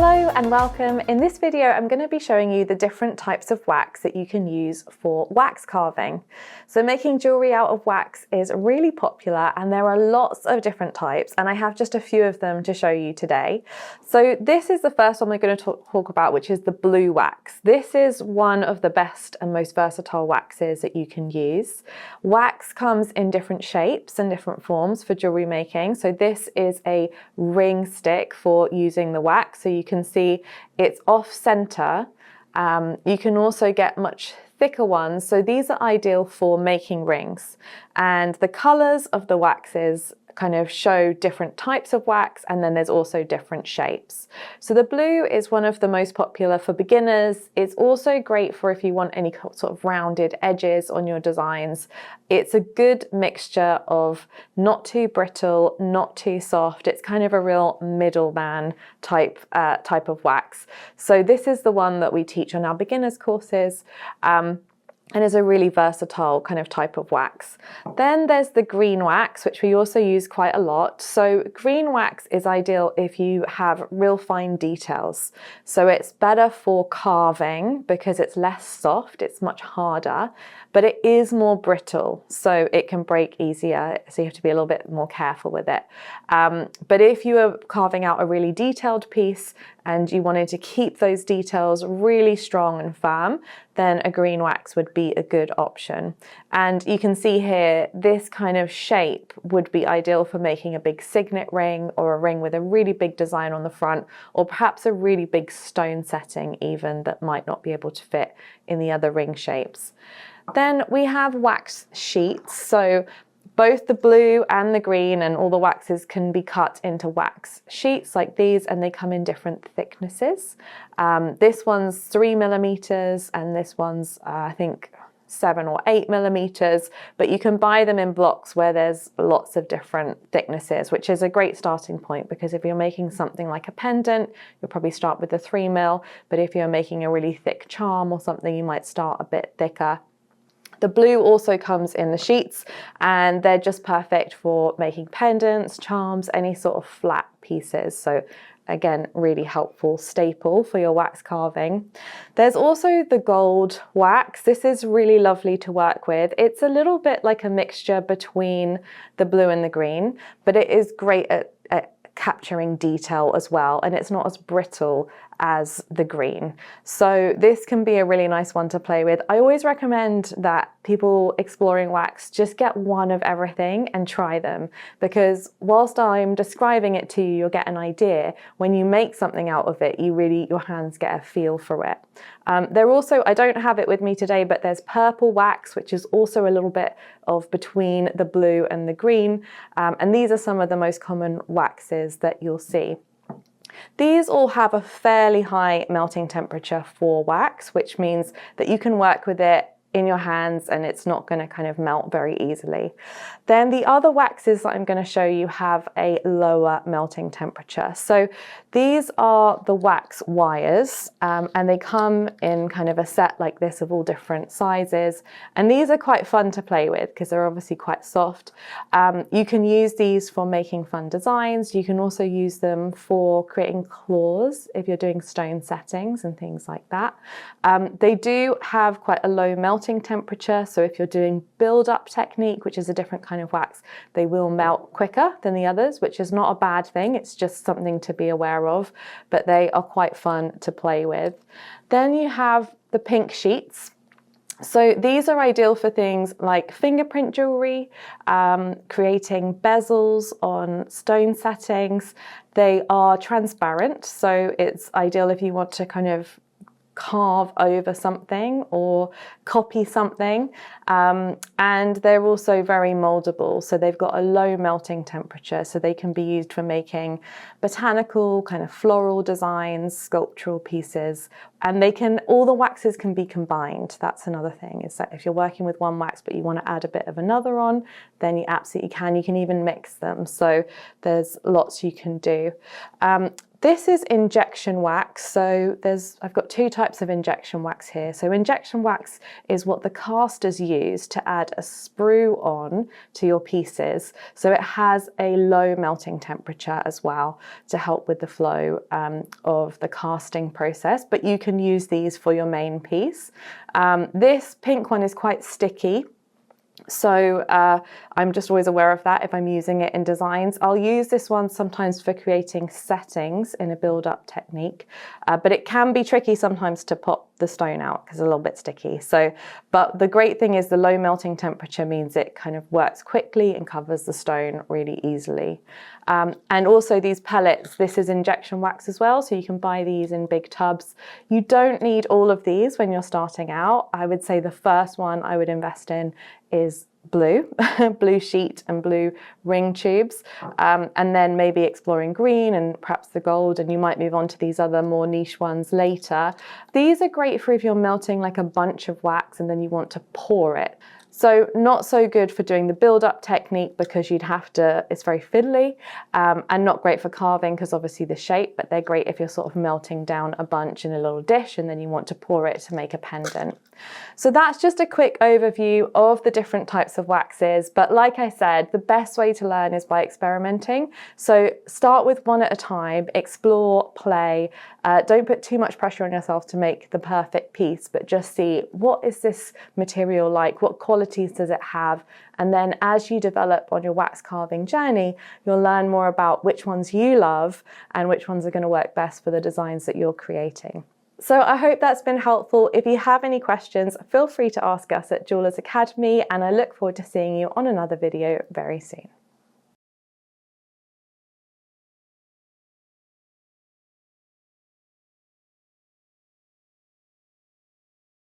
Hello and welcome. In this video, I'm going to be showing you the different types of wax that you can use for wax carving. So making jewelry out of wax is really popular and there are lots of different types, and I have just a few of them to show you today. So this is the first one we're going to talk about, which is the blue wax. This is one of the best and most versatile waxes that you can use. Wax comes in different shapes and different forms for jewelry making. So this is a ring stick for using the wax. So you can see it's off center. You can also get much thicker ones. So these are ideal for making rings, and the colors of the waxes kind of show different types of wax, and then there's also different shapes. So the blue is one of the most popular for beginners. It's also great for if you want any sort of rounded edges on your designs. It's a good mixture of not too brittle, not too soft. It's kind of a real middleman type of wax. So this is the one that we teach on our beginners courses. And is a really versatile kind of type of wax. Then there's the green wax, which we also use quite a lot. So green wax is ideal if you have real fine details. So it's better for carving because it's less soft, it's much harder, but it is more brittle, so it can break easier. So you have to be a little bit more careful with it. But if you are carving out a really detailed piece and you wanted to keep those details really strong and firm, then a green wax would be a good option. And you can see here, this kind of shape would be ideal for making a big signet ring, or a ring with a really big design on the front, or perhaps a really big stone setting even that might not be able to fit in the other ring shapes. Then we have wax sheets. So both the blue and the green and all the waxes can be cut into wax sheets like these, and they come in different thicknesses. This one's 3 millimeters and this one's I think 7 or 8 millimeters, but you can buy them in blocks where there's lots of different thicknesses, which is a great starting point, because if you're making something like a pendant, you'll probably start with the 3 mil, but if you're making a really thick charm or something, you might start a bit thicker. The blue also comes in the sheets, and they're just perfect for making pendants, charms, any sort of flat pieces. So again, really helpful staple for your wax carving. There's also the gold wax. This is really lovely to work with. It's a little bit like a mixture between the blue and the green, but it is great at capturing detail as well, and it's not as brittle as the green. So this can be a really nice one to play with. I always recommend that people exploring wax just get one of everything and try them, because whilst I'm describing it to you, you'll get an idea. When you make something out of it, your hands get a feel for it. There also, I don't have it with me today, but there's purple wax, which is also a little bit of between the blue and the green. And these are some of the most common waxes that you'll see. These all have a fairly high melting temperature for wax, which means that you can work with it in your hands and it's not going to kind of melt very easily. Then the other waxes that I'm going to show you have a lower melting temperature. So these are the wax wires, and they come in kind of a set like this of all different sizes. And these are quite fun to play with because they're obviously quite soft. You can use these for making fun designs. You can also use them for creating claws if you're doing stone settings and things like that. They do have quite a low melting temperature, so if you're doing build-up technique, which is a different kind of wax, they will melt quicker than the others, which is not a bad thing. It's just something to be aware of, but they are quite fun to play with. Then you have the pink sheets. So these are ideal for things like fingerprint jewelry, creating bezels on stone settings. They are transparent, so it's ideal if you want to kind of carve over something or copy something, and they're also very mouldable, so they've got a low melting temperature, so they can be used for making botanical kind of floral designs, sculptural pieces, and all the waxes can be combined. That's another thing, is that if you're working with one wax but you want to add a bit of another on, then you absolutely can. You can even mix them, so there's lots you can do. This is injection wax. So I've got two types of injection wax here. So injection wax is what the casters use to add a sprue on to your pieces. So it has a low melting temperature as well to help with the flow of the casting process, but you can use these for your main piece. This pink one is quite sticky. So I'm just always aware of that if I'm using it in designs. I'll use this one sometimes for creating settings in a build-up technique, but it can be tricky sometimes to pop the stone out because it's a little bit sticky. But the great thing is the low melting temperature means it kind of works quickly and covers the stone really easily. And also these pellets, this is injection wax as well, so you can buy these in big tubs. You don't need all of these when you're starting out. I would say the first one I would invest in is blue, blue sheet and blue ring tubes, and then maybe exploring green and perhaps the gold, and you might move on to these other more niche ones later. These are great for if you're melting like a bunch of wax and then you want to pour it. So not so good for doing the build-up technique because you'd have to, it's very fiddly, and not great for carving because obviously the shape, but they're great if you're sort of melting down a bunch in a little dish and then you want to pour it to make a pendant. So that's just a quick overview of the different types of waxes. But like I said, the best way to learn is by experimenting. So start with one at a time, explore, play. Don't put too much pressure on yourself to make the perfect piece, but just see what is this material like, what qualities does it have? And then as you develop on your wax carving journey, you'll learn more about which ones you love and which ones are going to work best for the designs that you're creating. So I hope that's been helpful. If you have any questions, feel free to ask us at Jewellers Academy, and I look forward to seeing you on another video very soon.